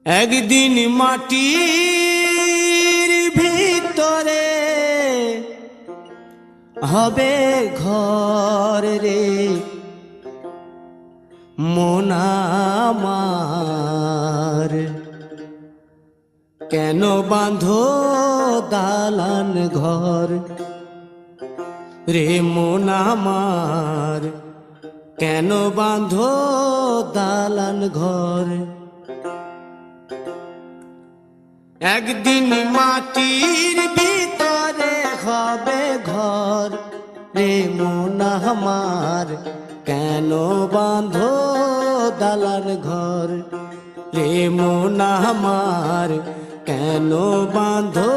একদিন মাটির ভিতরে হবে ঘর রে মন আমার, কেন বাঁধো দালান ঘর রে মন আমার, কেন বাঁধো দালান ঘর। একদিন মাটির ভিতরে হবে ঘর রে মন আমার, কেন বাঁধো দালান ঘর রে মন আমার, কেন বাঁধো